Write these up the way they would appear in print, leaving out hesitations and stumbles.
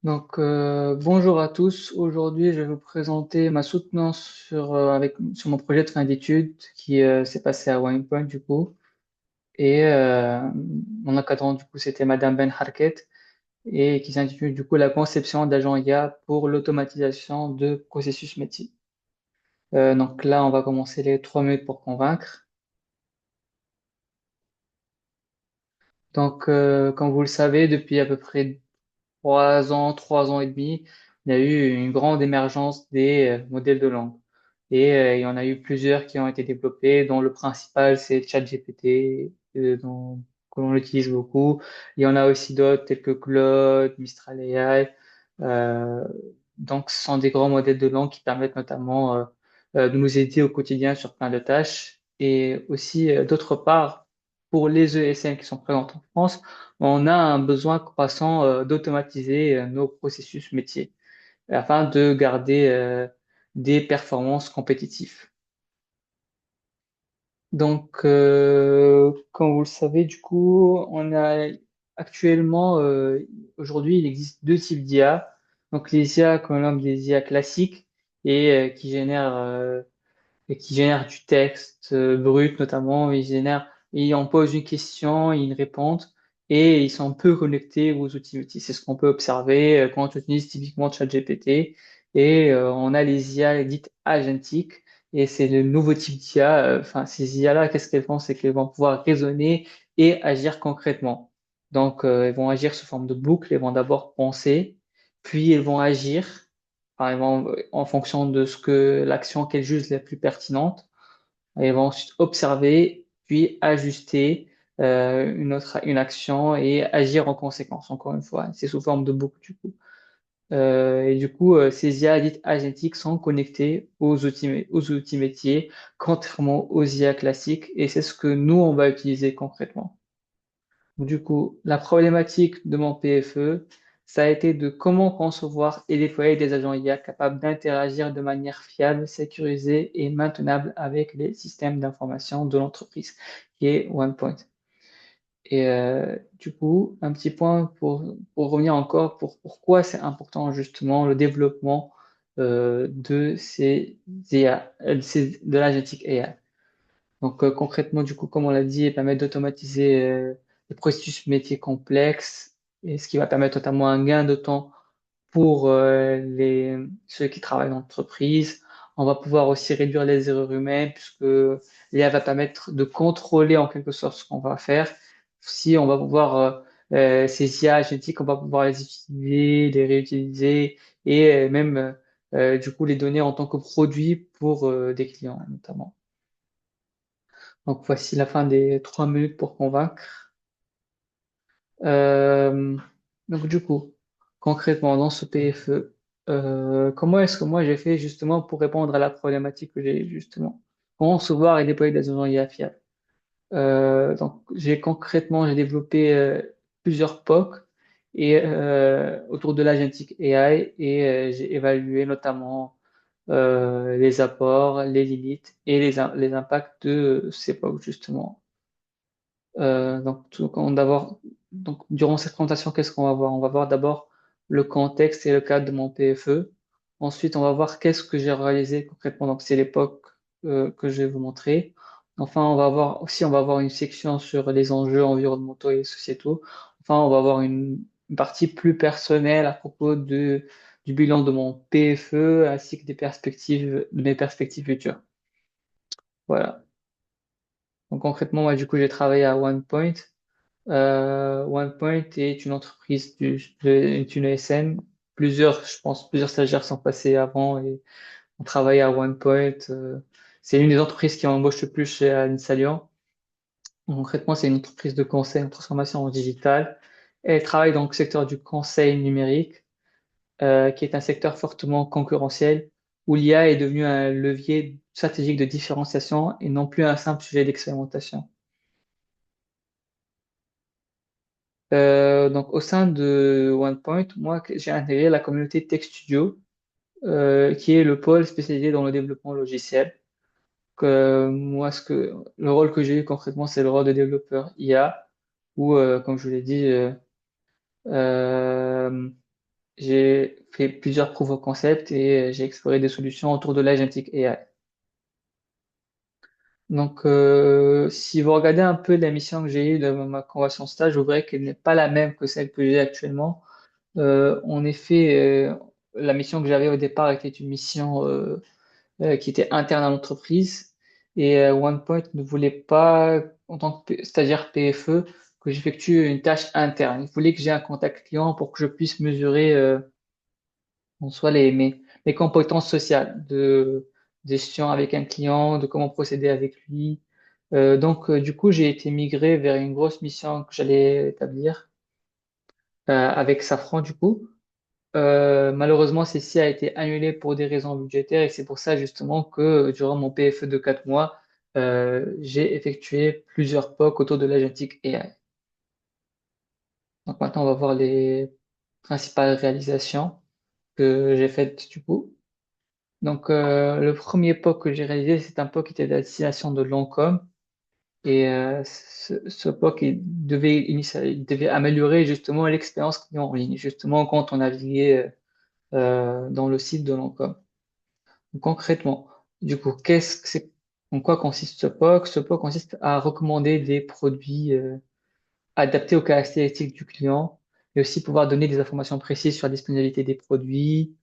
Bonjour à tous. Aujourd'hui, je vais vous présenter ma soutenance sur mon projet de fin d'études qui s'est passé à OnePoint du coup. Et mon encadrant du coup, c'était Madame Ben Harket et qui s'intitule du coup La conception d'agents IA pour l'automatisation de processus métier. Donc là, on va commencer les 3 minutes pour convaincre. Comme vous le savez, depuis à peu près 3 ans, 3 ans et demi, il y a eu une grande émergence des modèles de langue. Et il y en a eu plusieurs qui ont été développés, dont le principal, c'est ChatGPT, que l'on utilise beaucoup. Il y en a aussi d'autres, tels que Claude, Mistral AI. Euh, donc, ce sont des grands modèles de langue qui permettent notamment de nous aider au quotidien sur plein de tâches. Et aussi, d'autre part, pour les ESN qui sont présentes en France, on a un besoin croissant d'automatiser nos processus métiers afin de garder des performances compétitives. Comme vous le savez, du coup, on a actuellement, aujourd'hui, il existe deux types d'IA. Donc, les IA qu'on nomme des IA classiques et qui génère du texte brut notamment. Et on pose une question, ils répondent et ils sont peu connectés aux outils métiers. C'est ce qu'on peut observer quand on utilise typiquement ChatGPT. Et on a les IA dites agentiques. Et c'est le nouveau type d'IA. Enfin, ces IA-là, qu'est-ce qu'elles font? C'est qu'elles vont pouvoir raisonner et agir concrètement. Elles vont agir sous forme de boucle. Elles vont d'abord penser, puis elles vont agir par exemple, en fonction de ce que l'action qu'elles jugent la plus pertinente. Elles vont ensuite observer, puis ajuster une action et agir en conséquence, encore une fois. C'est sous forme de boucle, du coup. Ces IA dites agentiques sont connectées aux outils métiers, contrairement aux IA classiques, et c'est ce que nous, on va utiliser concrètement. Du coup, la problématique de mon PFE, ça a été de comment concevoir et déployer des agents IA capables d'interagir de manière fiable, sécurisée et maintenable avec les systèmes d'information de l'entreprise, qui est OnePoint. Un petit point pour revenir encore pour pourquoi c'est important justement le développement de ces IA, de l'agétique AI. Concrètement, du coup, comme on l'a dit, elle permet d'automatiser les processus métiers complexes, et ce qui va permettre notamment un gain de temps pour ceux qui travaillent dans l'entreprise. On va pouvoir aussi réduire les erreurs humaines puisque l'IA va permettre de contrôler en quelque sorte ce qu'on va faire. Si on va pouvoir ces IA génétiques, on va pouvoir les utiliser, les réutiliser et même du coup les donner en tant que produit pour des clients notamment. Donc voici la fin des 3 minutes pour convaincre. Euh, concrètement, dans ce PFE, comment est-ce que moi j'ai fait justement pour répondre à la problématique que j'ai justement? Concevoir et déployer des agents IA fiables. J'ai développé plusieurs POC et autour de l'agentic AI et j'ai évalué notamment les apports, les limites et les impacts de ces POC justement. Durant cette présentation, qu'est-ce qu'on va voir? On va voir d'abord le contexte et le cadre de mon PFE. Ensuite, on va voir qu'est-ce que j'ai réalisé concrètement. Donc, c'est l'époque que je vais vous montrer. Enfin, on va avoir une section sur les enjeux environnementaux et sociétaux. Enfin, on va avoir une partie plus personnelle à propos du bilan de mon PFE ainsi que de mes perspectives futures. Voilà. Donc, concrètement, moi, du coup, j'ai travaillé à OnePoint. OnePoint est une entreprise est une ESN. Je pense, plusieurs stagiaires sont passés avant et ont travaillé à OnePoint. C'est une des entreprises qui embauche le plus chez Insalian. Concrètement, c'est une entreprise de conseil en transformation en digital. Elle travaille dans le secteur du conseil numérique, qui est un secteur fortement concurrentiel, où l'IA est devenu un levier stratégique de différenciation et non plus un simple sujet d'expérimentation. Au sein de OnePoint, j'ai intégré la communauté Tech Studio, qui est le pôle spécialisé dans le développement logiciel. Le rôle que j'ai eu concrètement, c'est le rôle de développeur IA, où, comme je vous l'ai dit, euh, j'ai fait plusieurs proof of concept et j'ai exploré des solutions autour de l'agentic AI. Donc, si vous regardez un peu la mission que j'ai eue de ma convention stage, vous verrez qu'elle n'est pas la même que celle que j'ai actuellement. En effet, la mission que j'avais au départ était une mission qui était interne à l'entreprise et OnePoint ne voulait pas, en tant que stagiaire PFE, que j'effectue une tâche interne. Il voulait que j'ai un contact client pour que je puisse mesurer en soi mes compétences sociales de gestion avec un client, de comment procéder avec lui. Du coup, j'ai été migré vers une grosse mission que j'allais établir avec Safran, du coup. Malheureusement, celle-ci a été annulée pour des raisons budgétaires et c'est pour ça justement que durant mon PFE de 4 mois, j'ai effectué plusieurs POC autour de l'agentique AI. Donc maintenant, on va voir les principales réalisations que j'ai faites du coup. Donc, le premier POC que j'ai réalisé, c'est un POC qui était de la destination de Lancôme. Et ce POC, il devait améliorer justement l'expérience client en ligne, justement quand on naviguait dans le site de Lancôme. Donc, concrètement, du coup, en quoi consiste ce POC? Ce POC consiste à recommander des produits adaptés aux caractéristiques du client et aussi pouvoir donner des informations précises sur la disponibilité des produits.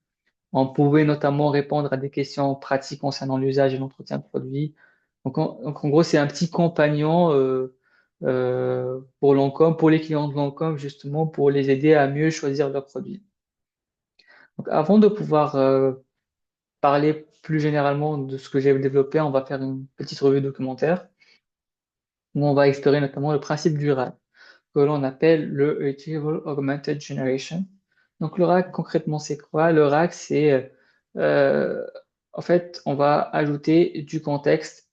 On pouvait notamment répondre à des questions pratiques concernant l'usage et l'entretien de produits. En gros, c'est un petit compagnon pour Lancôme, pour les clients de Lancôme, justement, pour les aider à mieux choisir leurs produits. Donc, avant de pouvoir parler plus généralement de ce que j'ai développé, on va faire une petite revue documentaire où on va explorer notamment le principe du RAG, que l'on appelle le Retrieval Augmented Generation. Donc le RAG, concrètement, c'est quoi? Le RAG, c'est en fait, on va ajouter du contexte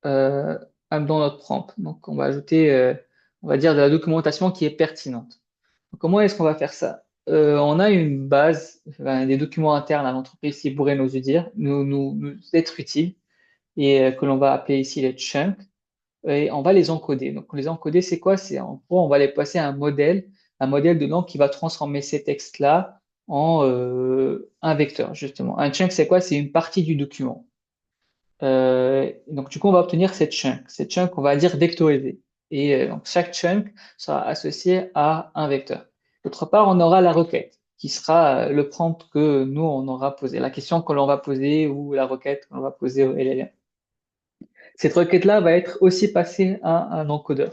euh, dans notre prompt. Donc on va ajouter, on va dire, de la documentation qui est pertinente. Donc, comment est-ce qu'on va faire ça? On a une base, enfin, des documents internes à l'entreprise qui pourraient nous être utiles et que l'on va appeler ici les chunks et on va les encoder. Donc, les encoder, c'est quoi? C'est en gros, on va les passer à un modèle de langue qui va transformer ces textes-là en un vecteur, justement. Un chunk, c'est quoi? C'est une partie du document. Donc, du coup, on va obtenir cette chunk. Cette chunk, on va dire vectorisée. Et donc, chaque chunk sera associé à un vecteur. D'autre part, on aura la requête, qui sera le prompt que nous, on aura posé, la question que l'on va poser ou la requête que l'on va poser au LLM. Cette requête-là va être aussi passée à un encodeur.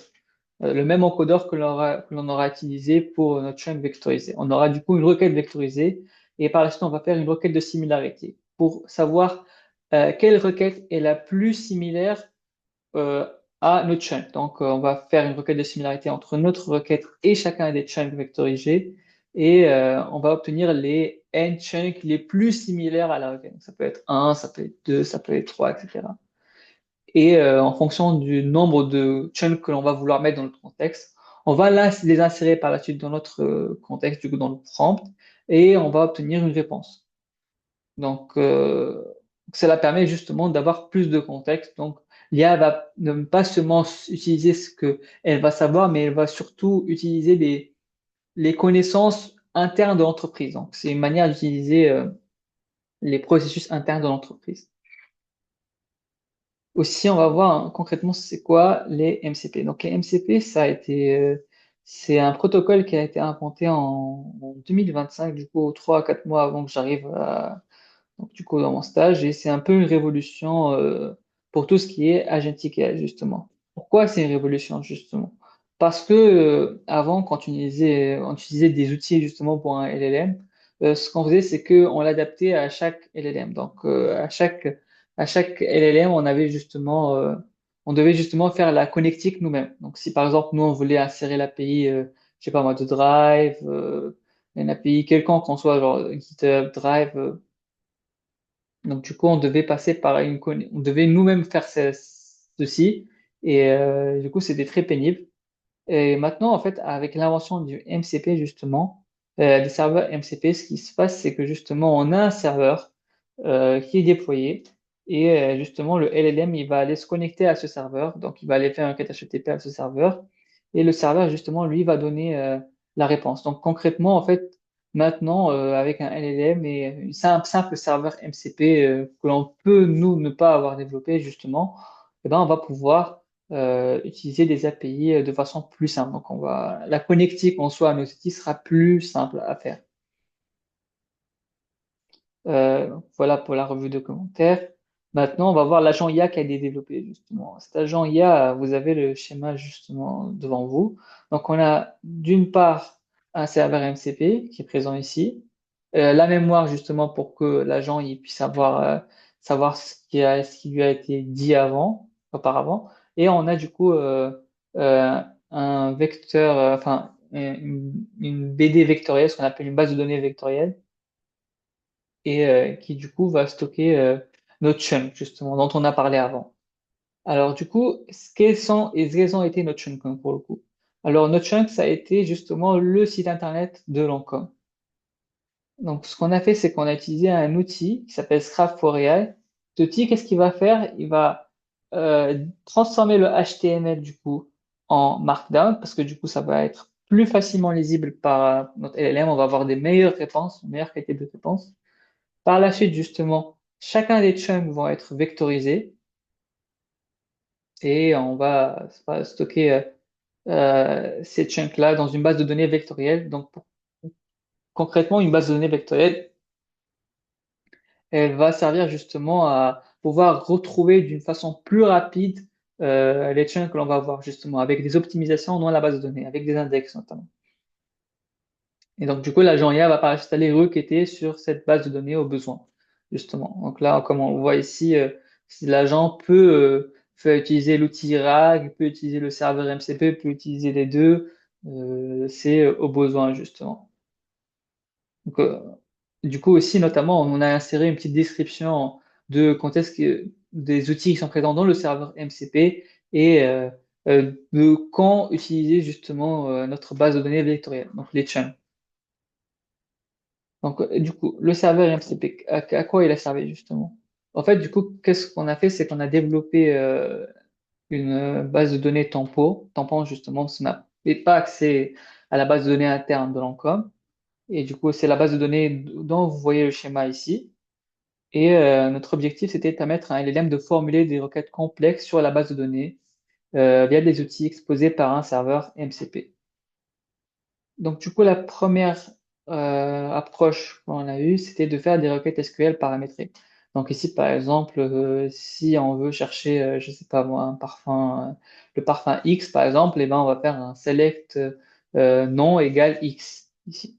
Le même encodeur que l'on aura utilisé pour notre chaîne vectorisée. On aura du coup une requête vectorisée et par la suite, on va faire une requête de similarité pour savoir quelle requête est la plus similaire euh, à notre chunk. Donc, on va faire une requête de similarité entre notre requête et chacun des chunks vectorisés et on va obtenir les n chunks les plus similaires à la requête. Donc, ça peut être un, ça peut être 2, ça peut être 3, etc. Et en fonction du nombre de chunks que l'on va vouloir mettre dans notre contexte, on va les insérer par la suite dans notre contexte, du coup dans le prompt, et on va obtenir une réponse. Donc, cela permet justement d'avoir plus de contexte. Donc, l'IA va ne pas seulement utiliser ce qu'elle va savoir, mais elle va surtout utiliser les connaissances internes de l'entreprise. Donc, c'est une manière d'utiliser les processus internes de l'entreprise. Aussi, on va voir hein, concrètement c'est quoi les MCP. Donc les MCP, c'est un protocole qui a été inventé en 2025, du coup 3 à 4 mois avant que j'arrive donc, du coup, dans mon stage, et c'est un peu une révolution pour tout ce qui est agentique AI, justement. Pourquoi c'est une révolution, justement? Parce que avant, quand on utilisait des outils justement pour un LLM, ce qu'on faisait, c'est qu'on l'adaptait à chaque LLM. Donc, à chaque LLM, on devait justement faire la connectique nous-mêmes. Donc, si par exemple, nous, on voulait insérer l'API, je sais pas moi, de Drive, une API quelconque, qu'on soit genre GitHub, Drive, donc, du coup, on devait passer par on devait nous-mêmes faire ceci. Et du coup, c'était très pénible. Et maintenant, en fait, avec l'invention du MCP, justement, des serveurs MCP, ce qui se passe, c'est que justement, on a un serveur qui est déployé. Et justement, le LLM, il va aller se connecter à ce serveur. Donc, il va aller faire un requête HTTP à ce serveur. Et le serveur, justement, lui, va donner la réponse. Donc, concrètement, en fait, Maintenant, avec un LLM et un simple serveur MCP que l'on peut, nous, ne pas avoir développé, justement, eh ben, on va pouvoir utiliser des API de façon plus simple. Donc, la connectique en soi à nos outils sera plus simple à faire. Voilà pour la revue de commentaires. Maintenant, on va voir l'agent IA qui a été développé, justement. Cet agent IA, vous avez le schéma, justement, devant vous. Donc, on a d'une part un serveur MCP qui est présent ici, la mémoire, justement, pour que l'agent il puisse savoir ce qui lui a été dit auparavant. Et on a, du coup, un vecteur, enfin, une BD vectorielle, ce qu'on appelle une base de données vectorielle et qui du coup va stocker nos chunks justement dont on a parlé avant. Alors du coup, quels ont été nos chunks hein, pour le coup? Alors nos chunks, ça a été justement le site internet de Lancôme. Donc ce qu'on a fait, c'est qu'on a utilisé un outil qui s'appelle Scrap4AI. Cet outil, qu'est-ce qu'il va faire? Il va transformer le HTML du coup en Markdown parce que du coup, ça va être plus facilement lisible par notre LLM. On va avoir des meilleures réponses, une meilleure qualité de réponse. Par la suite, justement, chacun des chunks vont être vectorisés et on va stocker ces chunks-là dans une base de données vectorielle. Donc, concrètement, une base de données vectorielle, elle va servir justement à pouvoir retrouver d'une façon plus rapide les chunks que l'on va avoir justement avec des optimisations dans la base de données, avec des index notamment. Et donc, du coup, l'agent IA va par la suite aller requêter sur cette base de données au besoin, justement. Donc là, comme on voit ici, si l'agent peut utiliser l'outil RAG, peut utiliser le serveur MCP, peut utiliser les deux, c'est au besoin, justement. Donc, du coup, aussi, notamment, on a inséré une petite description de quand est-ce que des outils qui sont présents dans le serveur MCP et de quand utiliser justement notre base de données vectorielle, donc les chunks. Donc, du coup, le serveur MCP, à quoi il a servi justement? En fait, du coup, qu'est-ce qu'on a fait? C'est qu'on a développé une base de données tampon justement, parce qu'on n'avait pas accès à la base de données interne de l'Encom. Et du coup, c'est la base de données dont vous voyez le schéma ici. Et notre objectif, c'était de permettre à un LLM de formuler des requêtes complexes sur la base de données via des outils exposés par un serveur MCP. Donc, du coup, la première approche qu'on a eue, c'était de faire des requêtes SQL paramétrées. Donc ici, par exemple, si on veut chercher, je sais pas moi, un parfum, le parfum X, par exemple, eh ben, on va faire un select nom égale X ici.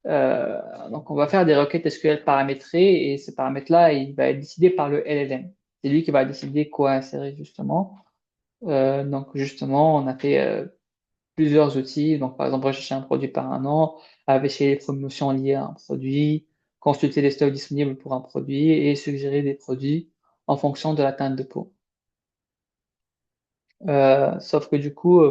Donc, on va faire des requêtes SQL paramétrées et ce paramètre-là, il va être décidé par le LLM. C'est lui qui va décider quoi insérer justement. Donc, justement, on a fait plusieurs outils. Donc, par exemple, rechercher un produit par un an, afficher les promotions liées à un produit, consulter les stocks disponibles pour un produit et suggérer des produits en fonction de la teinte de peau. Sauf que du coup,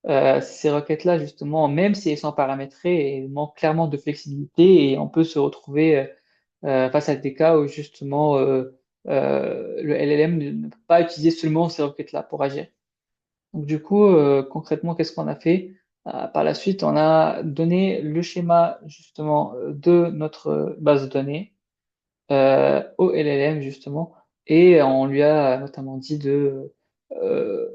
ces requêtes-là, justement, même si elles sont paramétrées, elles manquent clairement de flexibilité et on peut se retrouver face à des cas où justement le LLM ne peut pas utiliser seulement ces requêtes-là pour agir. Donc, du coup, concrètement, qu'est-ce qu'on a fait? Par la suite, on a donné le schéma justement de notre base de données au LLM justement, et on lui a notamment dit euh,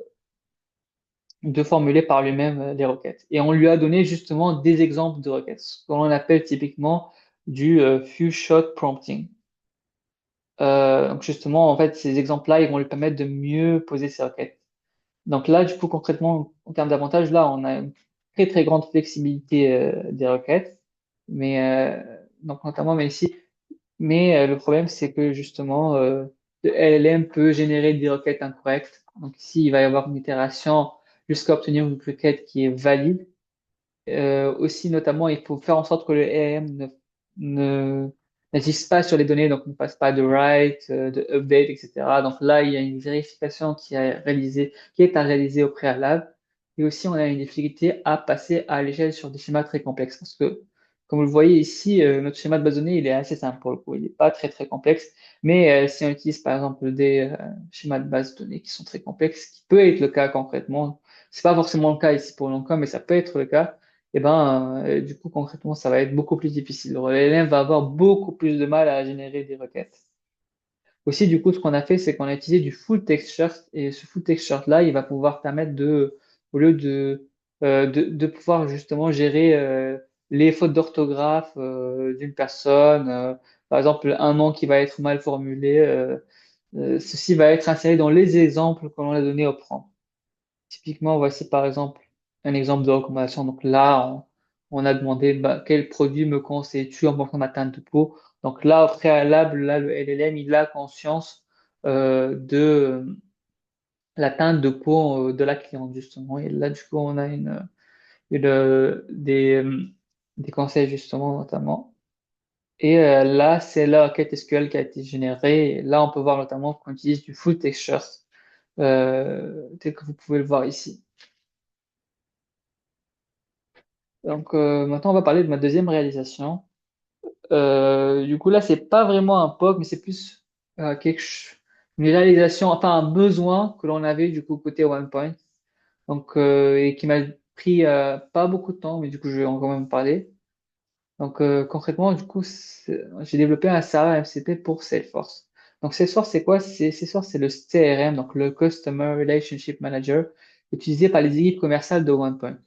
de formuler par lui-même les requêtes. Et on lui a donné justement des exemples de requêtes, ce qu'on appelle typiquement du few shot prompting. Donc justement, en fait, ces exemples-là, ils vont lui permettre de mieux poser ses requêtes. Donc là, du coup, concrètement, en termes d'avantages, là, on a une très très grande flexibilité des requêtes, mais donc notamment, mais ici, mais le problème, c'est que justement, le LLM peut générer des requêtes incorrectes. Donc ici, il va y avoir une itération jusqu'à obtenir une requête qui est valide. Aussi, notamment, il faut faire en sorte que le LLM ne, n'agisse pas sur les données, donc ne fasse pas de write, de update, etc. Donc là, il y a une vérification qui est à réaliser au préalable. Et aussi, on a une difficulté à passer à l'échelle sur des schémas très complexes. Parce que, comme vous le voyez ici, notre schéma de base de données, il est assez simple pour le coup. Il n'est pas très, très complexe. Mais si on utilise, par exemple, des schémas de base de données qui sont très complexes, ce qui peut être le cas concrètement, c'est pas forcément le cas ici pour l'Encom, mais ça peut être le cas et ben, du coup, concrètement, ça va être beaucoup plus difficile. L'élève va avoir beaucoup plus de mal à générer des requêtes. Aussi, du coup, ce qu'on a fait, c'est qu'on a utilisé du full text chart et ce full text chart là, il va pouvoir permettre au lieu de pouvoir justement gérer les fautes d'orthographe d'une personne, par exemple un nom qui va être mal formulé, ceci va être inséré dans les exemples que l'on a donnés au prompt. Typiquement, voici par exemple un exemple de recommandation. Donc là, on a demandé bah, quel produit me conseilles-tu en fonction de ma teinte de peau. Donc là, au préalable, là, le LLM, il a conscience de la teinte de peau de la cliente, justement. Et là, du coup, on a des conseils, justement, notamment. Et là, c'est la requête SQL qui a été générée. Et là, on peut voir notamment qu'on utilise du full texture, tel que vous pouvez le voir ici. Donc maintenant, on va parler de ma deuxième réalisation. Du coup, là, c'est pas vraiment un POC, mais c'est plus une réalisation, enfin un besoin que l'on avait du coup côté OnePoint. Donc, et qui m'a pris pas beaucoup de temps, mais du coup, je vais en quand même parler. Donc, concrètement, du coup, j'ai développé un serveur MCP pour Salesforce. Donc, Salesforce, c'est quoi? Salesforce, c'est le CRM, donc le Customer Relationship Manager, utilisé par les équipes commerciales de OnePoint.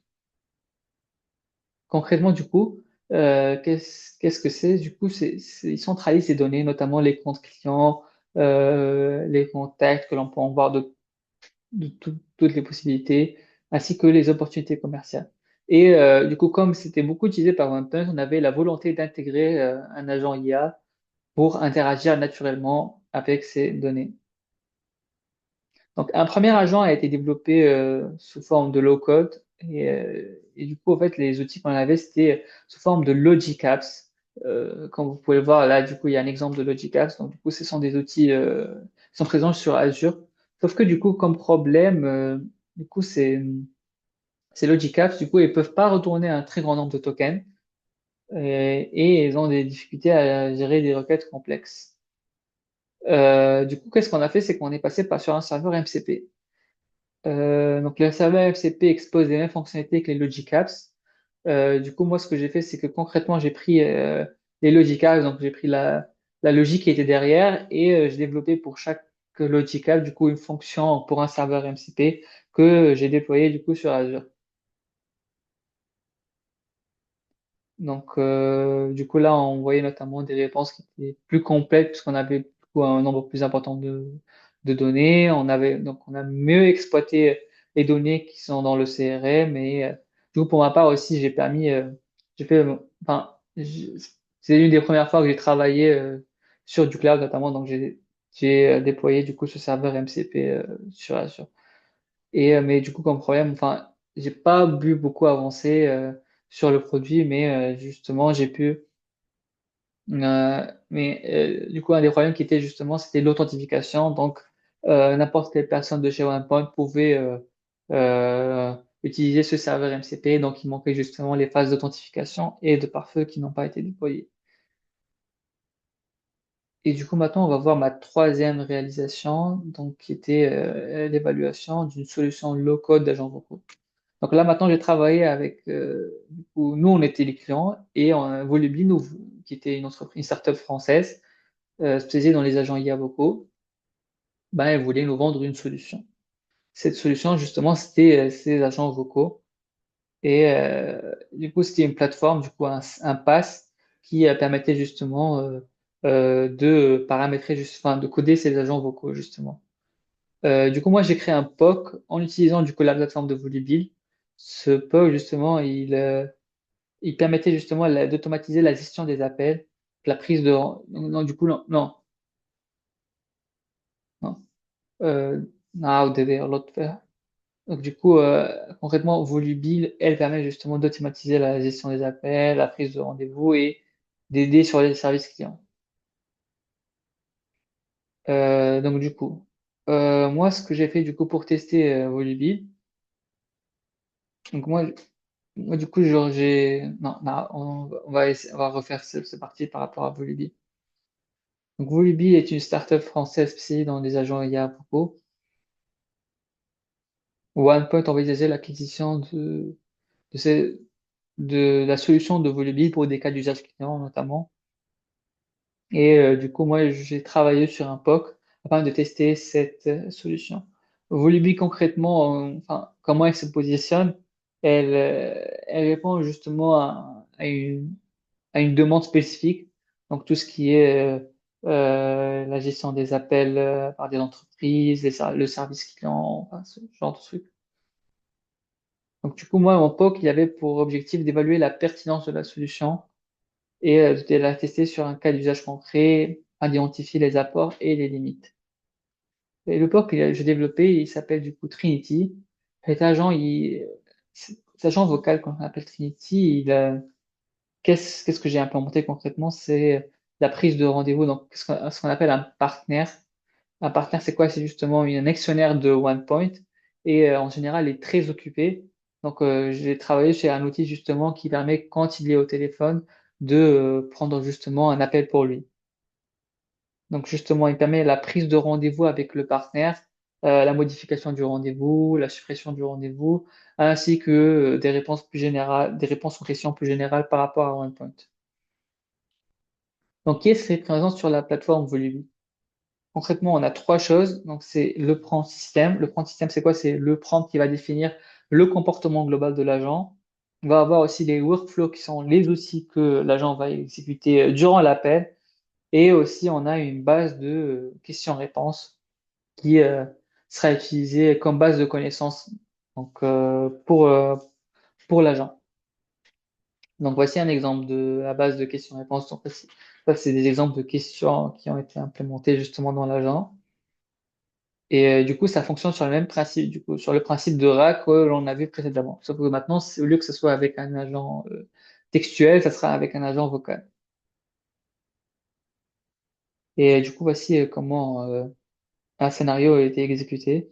Concrètement, du coup, qu'est-ce que c'est? Du coup, ils centralisent les données, notamment les comptes clients, les contacts que l'on peut en voir de toutes les possibilités, ainsi que les opportunités commerciales. Et du coup, comme c'était beaucoup utilisé par OnePoint, on avait la volonté d'intégrer un agent IA pour interagir naturellement avec ces données. Donc, un premier agent a été développé sous forme de low-code et du coup, en fait, les outils qu'on avait, c'était sous forme de Logic Apps. Comme vous pouvez le voir, là, du coup, il y a un exemple de Logic Apps. Donc, du coup, ce sont des outils qui sont présents sur Azure. Sauf que, du coup, comme problème, du coup, ces Logic Apps, du coup, ils peuvent pas retourner un très grand nombre de tokens et ils ont des difficultés à gérer des requêtes complexes. Du coup, qu'est-ce qu'on a fait? C'est qu'on est passé sur un serveur MCP. Donc, le serveur FCP expose les mêmes fonctionnalités que les Logic Apps. Du coup, moi, ce que j'ai fait, c'est que concrètement, j'ai pris les Logic Apps, donc j'ai pris la logique qui était derrière et j'ai développé pour chaque Logic App, du coup, une fonction pour un serveur MCP que j'ai déployé, du coup, sur Azure. Donc, du coup, là, on voyait notamment des réponses qui étaient plus complètes puisqu'on avait du coup, un nombre plus important de données. Donc, on a mieux exploité les données qui sont dans le CRM. Et du coup, pour ma part aussi, j'ai fait, enfin, c'est une des premières fois que j'ai travaillé sur du cloud notamment. Donc, j'ai déployé du coup ce serveur MCP sur Azure. Et mais du coup, comme problème, enfin, j'ai pas bu beaucoup avancer sur le produit, mais justement, j'ai pu. Mais du coup, un des problèmes qui était justement, c'était l'authentification. Donc, n'importe quelle personne de chez OnePoint pouvait utiliser ce serveur MCP. Donc, il manquait justement les phases d'authentification et de pare-feu qui n'ont pas été déployées. Et du coup, maintenant, on va voir ma troisième réalisation, donc qui était l'évaluation d'une solution low-code d'agents vocaux. Donc là, maintenant, j'ai travaillé avec, du coup, nous, on était les clients et Volubi, nous, qui était une entreprise, une start-up française spécialisée dans les agents IA vocaux, ben, elle voulait nous vendre une solution. Cette solution, justement, c'était ces agents vocaux. Et du coup, c'était une plateforme, du coup, un PaaS qui permettait justement de paramétrer, enfin, de coder ces agents vocaux, justement. Du coup, moi, j'ai créé un POC en utilisant du coup la plateforme de Volubi. Ce POC, justement, il permettait justement d'automatiser la gestion des appels, la prise de... Non, non, du coup, non, non, non. Non, vous devez l'autre faire. Donc, du coup, concrètement, Volubill, elle permet justement d'automatiser la gestion des appels, la prise de rendez-vous et d'aider sur les services clients. Donc, du coup, moi, ce que j'ai fait, du coup, pour tester Volubill, donc moi, du coup, genre, non, non, on va refaire ce parti par rapport à Volubill. Donc, Volubi est une start-up française spécialisée dans les agents IA vocaux. OnePoint envisageait l'acquisition de ces. de la solution de Volubi pour des cas d'usage client notamment. Et du coup, moi, j'ai travaillé sur un POC afin de tester cette solution. Volubi, concrètement, enfin, comment elle se positionne? Elle répond justement à une demande spécifique. Donc, tout ce qui est la gestion des appels par des entreprises, le service client, enfin, ce genre de trucs. Donc, du coup, moi, mon POC, il avait pour objectif d'évaluer la pertinence de la solution et de la tester sur un cas d'usage concret, identifier les apports et les limites. Et le POC que j'ai développé, il s'appelle du coup Trinity. Cet agent vocal qu'on appelle Trinity, qu'est-ce que j'ai implémenté concrètement? C'est la prise de rendez-vous. Donc, ce qu'on appelle un partenaire. Un partenaire, c'est quoi? C'est justement un actionnaire de OnePoint et en général, il est très occupé. Donc, j'ai travaillé chez un outil justement qui permet, quand il est au téléphone, de prendre justement un appel pour lui. Donc, justement, il permet la prise de rendez-vous avec le partenaire, la modification du rendez-vous, la suppression du rendez-vous, ainsi que des réponses plus générales, des réponses aux questions plus générales par rapport à OnePoint. Donc, qui est présent sur la plateforme Volubi? Concrètement, on a trois choses. Donc, c'est le prompt système. Le prompt système, c'est quoi? C'est le prompt qui va définir le comportement global de l'agent. On va avoir aussi les workflows qui sont les outils que l'agent va exécuter durant l'appel. Et aussi, on a une base de questions-réponses qui sera utilisée comme base de connaissances donc, pour l'agent. Donc, voici un exemple de la base de questions-réponses. Donc, ça, c'est des exemples de questions qui ont été implémentées justement dans l'agent. Et du coup, ça fonctionne sur le même principe, du coup, sur le principe de RAC que l'on a vu précédemment. Sauf que maintenant, au lieu que ce soit avec un agent textuel, ça sera avec un agent vocal. Et du coup, voici comment un scénario a été exécuté.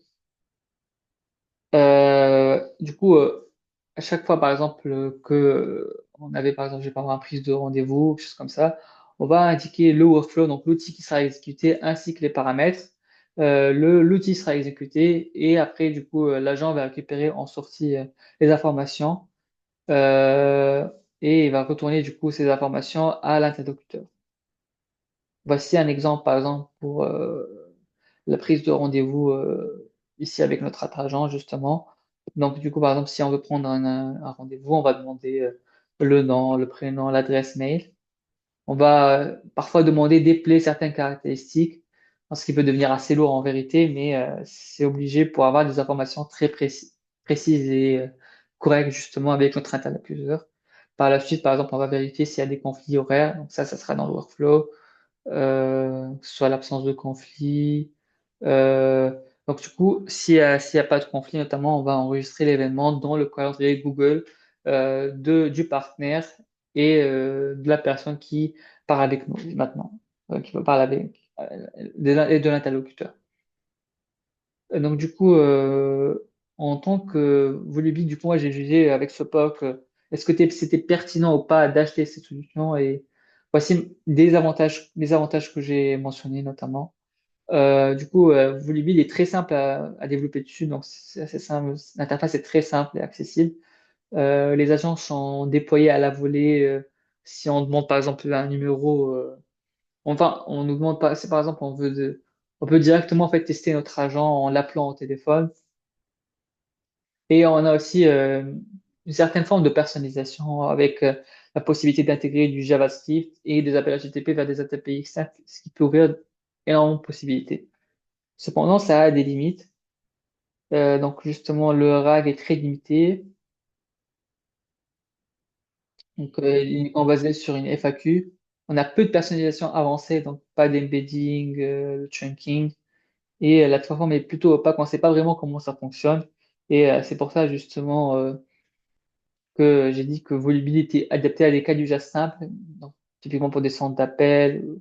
Du coup, à chaque fois, par exemple, que on avait, par exemple, j'ai pas avoir un prise de rendez-vous, quelque chose comme ça, on va indiquer le workflow, donc l'outil qui sera exécuté, ainsi que les paramètres. L'outil sera exécuté et après, du coup, l'agent va récupérer en sortie les informations euh, et il va retourner, du coup, ces informations à l'interlocuteur. Voici un exemple, par exemple, pour la prise de rendez-vous ici avec notre agent, justement. Donc, du coup, par exemple, si on veut prendre un rendez-vous, on va demander le nom, le prénom, l'adresse mail. On va parfois demander d'épeler certaines caractéristiques, ce qui peut devenir assez lourd en vérité, mais c'est obligé pour avoir des informations très précises et correctes, justement, avec notre interlocuteur. Par la suite, par exemple, on va vérifier s'il y a des conflits horaires. Donc ça sera dans le workflow soit l'absence de conflit. Euh, donc du coup, s'il y a pas de conflit, notamment, on va enregistrer l'événement dans le calendrier Google du partenaire et de la personne qui parle avec nous maintenant, qui va parler avec et de l'interlocuteur. Donc du coup, en tant que Volubi, du coup, moi j'ai jugé avec ce POC, est-ce que c'était pertinent ou pas d'acheter cette solution et voici des avantages que j'ai mentionnés notamment. Du coup, Volubi il est très simple à développer dessus, donc c'est assez simple. L'interface est très simple et accessible. Les agents sont déployés à la volée. Si on demande par exemple un numéro, enfin, on nous demande pas, c'est par exemple on peut directement en fait tester notre agent en l'appelant au téléphone. Et on a aussi une certaine forme de personnalisation avec la possibilité d'intégrer du JavaScript et des appels HTTP vers des API externes, ce qui peut ouvrir énormément de possibilités. Cependant, ça a des limites. Donc justement, le RAG est très limité. Donc, il est uniquement basé sur une FAQ. On a peu de personnalisation avancée, donc pas d'embedding, de chunking. Et la plateforme est plutôt opaque. On ne sait pas vraiment comment ça fonctionne. Et c'est pour ça justement que j'ai dit que Volubi était adapté à des cas d'usage simples, donc typiquement pour des centres d'appel,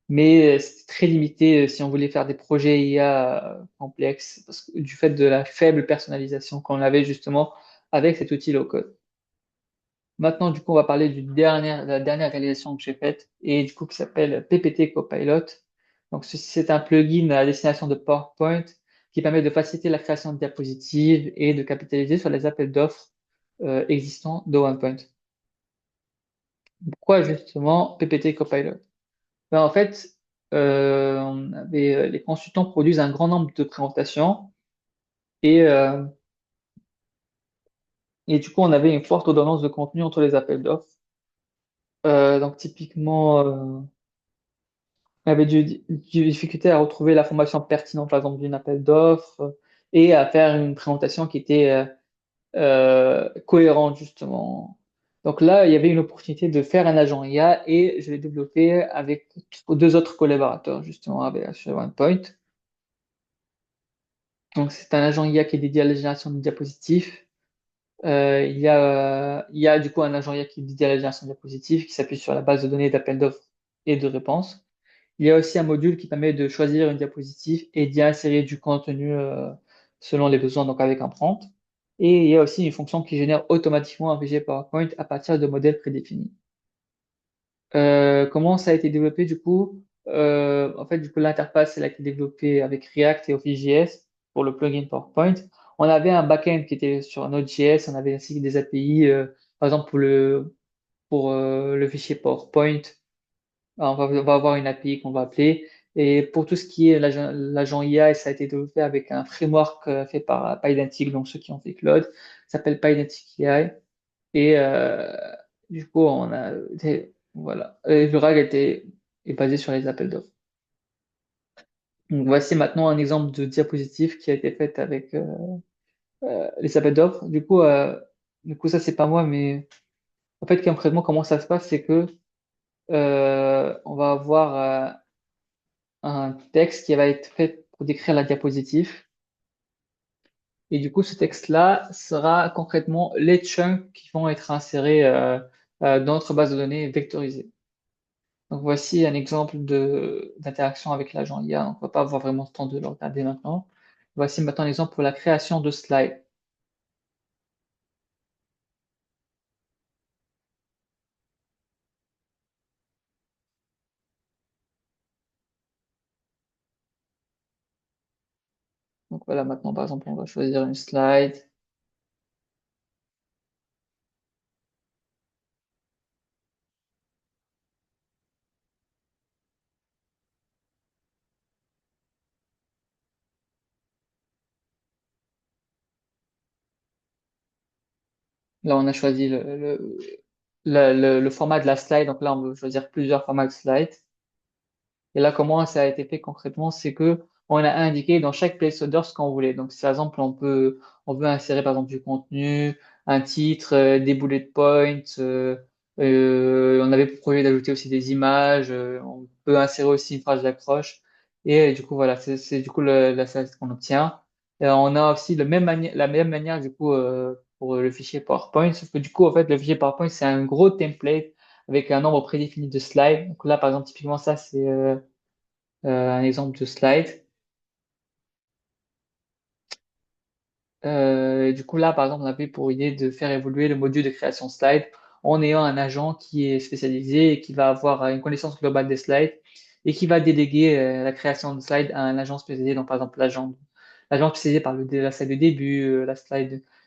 mais c'est très limité si on voulait faire des projets IA complexes, parce que, du fait de la faible personnalisation qu'on avait justement avec cet outil low-code. Maintenant, du coup, on va parler de la dernière réalisation que j'ai faite, et du coup, qui s'appelle PPT Copilot. Donc, ceci, c'est un plugin à destination de PowerPoint qui permet de faciliter la création de diapositives et de capitaliser sur les appels d'offres existants de OnePoint. Pourquoi justement PPT Copilot? Ben, en fait, les consultants produisent un grand nombre de présentations et, euh, et du coup, on avait une forte redondance de contenu entre les appels d'offres. Donc, typiquement, on avait du difficulté à retrouver l'information pertinente, par exemple, d'une appel d'offres et à faire une présentation qui était cohérente, justement. Donc là, il y avait une opportunité de faire un agent IA et je l'ai développé avec deux autres collaborateurs, justement, avec sur OnePoint. Donc, c'est un agent IA qui est dédié à la génération de diapositives. Il y a du coup un agent IA qui est dédié à la génération de diapositives qui s'appuie sur la base de données d'appels d'offres et de réponses. Il y a aussi un module qui permet de choisir une diapositive et d'y insérer du contenu selon les besoins, donc avec un prompt. Et il y a aussi une fonction qui génère automatiquement un VG PowerPoint à partir de modèles prédéfinis. Comment ça a été développé du coup? En fait, du coup, l'interface elle a été développée avec React et Office.js pour le plugin PowerPoint. On avait un backend qui était sur Node.js, on avait ainsi des API, par exemple pour le fichier PowerPoint. On va avoir une API qu'on va appeler. Et pour tout ce qui est l'agent IA, ça a été développé avec un framework fait par PyDantic, donc ceux qui ont fait Claude, ça s'appelle PyDantic AI. Et du coup, voilà. Et le RAG est basé sur les appels d'offres. Donc voici maintenant un exemple de diapositive qui a été faite avec les appels d'offres. Du coup, ça c'est pas moi, mais en fait, concrètement, comment ça se passe, c'est que on va avoir un texte qui va être fait pour décrire la diapositive. Et du coup, ce texte-là sera concrètement les chunks qui vont être insérés dans notre base de données vectorisée. Donc voici un exemple d'interaction avec l'agent IA. On ne va pas avoir vraiment le temps de le regarder maintenant. Voici maintenant un exemple pour la création de slides. Donc voilà, maintenant par exemple, on va choisir une slide. Là, on a choisi le format de la slide. Donc là, on veut choisir plusieurs formats de slide. Et là, comment ça a été fait concrètement, c'est que on a indiqué dans chaque placeholder ce qu'on voulait. Donc, si par exemple, on veut insérer par exemple du contenu, un titre, des bullet points. On avait pour projet d'ajouter aussi des images. On peut insérer aussi une phrase d'accroche. Et du coup, voilà, c'est du coup la slide qu'on obtient. Et on a aussi la même manière du coup pour le fichier PowerPoint. Sauf que du coup, en fait, le fichier PowerPoint, c'est un gros template avec un nombre prédéfini de slides. Donc là, par exemple, typiquement, ça, c'est un exemple de slide. Du coup, là, par exemple, on avait pour idée de faire évoluer le module de création slide en ayant un agent qui est spécialisé et qui va avoir une connaissance globale des slides et qui va déléguer la création de slides à un agent spécialisé. Donc, par exemple, l'agent spécialisé par la slide de début,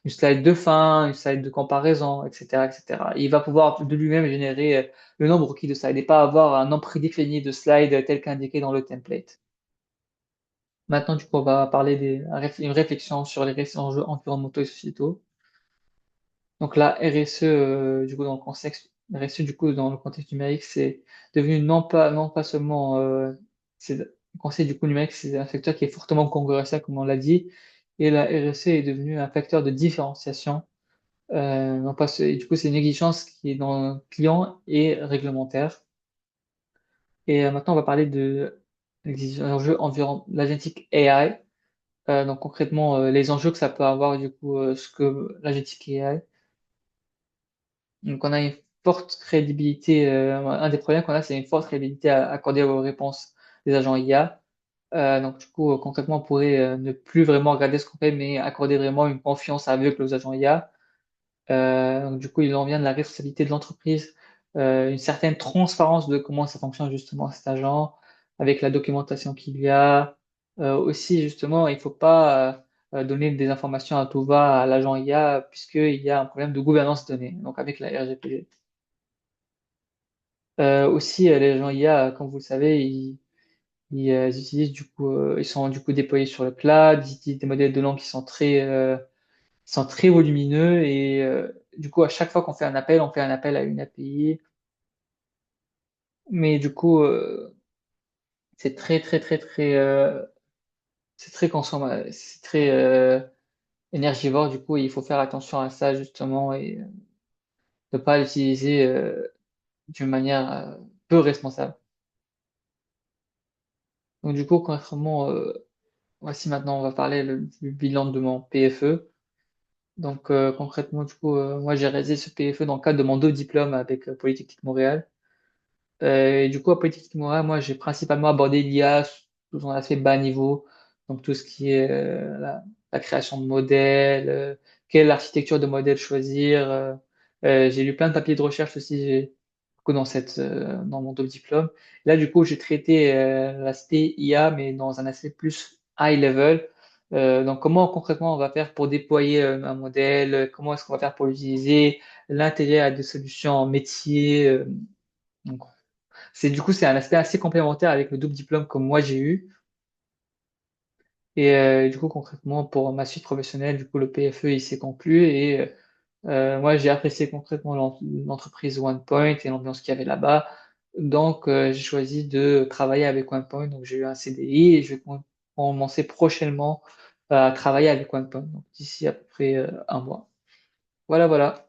une slide de fin, une slide de comparaison, etc., etc. Et il va pouvoir de lui-même générer le nombre requis de slides et pas avoir un nombre prédéfini de slides tel qu'indiqué dans le template. Maintenant, du coup, on va parler une réflexion sur les risques enjeux environnementaux et sociétaux. Donc là, RSE, du coup, dans le contexte, RSE, du coup, dans le contexte numérique, c'est devenu non pas seulement, le conseil du coup numérique, c'est un secteur qui est fortement concurrentiel, comme on l'a dit, et la RSE est devenue un facteur de différenciation. Non pas et du coup, c'est une exigence qui est dans le client et réglementaire. Et maintenant, on va parler de l'enjeu environnemental, l'agentic AI. Donc concrètement, les enjeux que ça peut avoir, du coup, ce que l'agentix AI. Donc on a une forte crédibilité, un des problèmes qu'on a, c'est une forte crédibilité accordée aux réponses des agents IA. Donc du coup, concrètement, on pourrait ne plus vraiment regarder ce qu'on fait, mais accorder vraiment une confiance aveugle aux agents IA. Donc, du coup, il en vient de la responsabilité de l'entreprise, une certaine transparence de comment ça fonctionne justement cet agent, avec la documentation qu'il y a. Aussi, justement, il ne faut pas donner des informations à tout va à l'agent IA, puisqu'il y a un problème de gouvernance donnée, donc avec la RGPD. Aussi, les gens IA, comme vous le savez, ils utilisent du coup, ils sont du coup déployés sur le cloud, ils utilisent des modèles de langue qui sont très volumineux et du coup, à chaque fois qu'on fait un appel, on fait un appel à une API. Mais du coup, c'est c'est très consommable, c'est très énergivore. Du coup, il faut faire attention à ça justement et ne pas l'utiliser d'une manière peu responsable. Donc du coup, concrètement, voici maintenant, on va parler du bilan de mon PFE. Donc concrètement, du coup, moi j'ai réalisé ce PFE dans le cadre de mon deux diplômes avec Polytechnique Montréal. Et du coup, à Polytechnique Montréal, moi j'ai principalement abordé l'IA sous son aspect bas niveau, donc tout ce qui est la création de modèles, quelle architecture de modèle choisir. J'ai lu plein de papiers de recherche aussi du coup, dans mon double diplôme. Là, du coup, j'ai traité l'aspect IA, mais dans un aspect plus high level. Donc, comment concrètement on va faire pour déployer un modèle, comment est-ce qu'on va faire pour l'utiliser, l'intégrer à des solutions métiers. Donc, c'est un aspect assez complémentaire avec le double diplôme comme moi j'ai eu. Et du coup, concrètement, pour ma suite professionnelle, du coup, le PFE, il s'est conclu et moi, j'ai apprécié concrètement l'entreprise OnePoint et l'ambiance qu'il y avait là-bas. Donc, j'ai choisi de travailler avec OnePoint. Donc, j'ai eu un CDI et je vais commencer prochainement à travailler avec OnePoint. Donc, d'ici à peu près un mois. Voilà, voilà.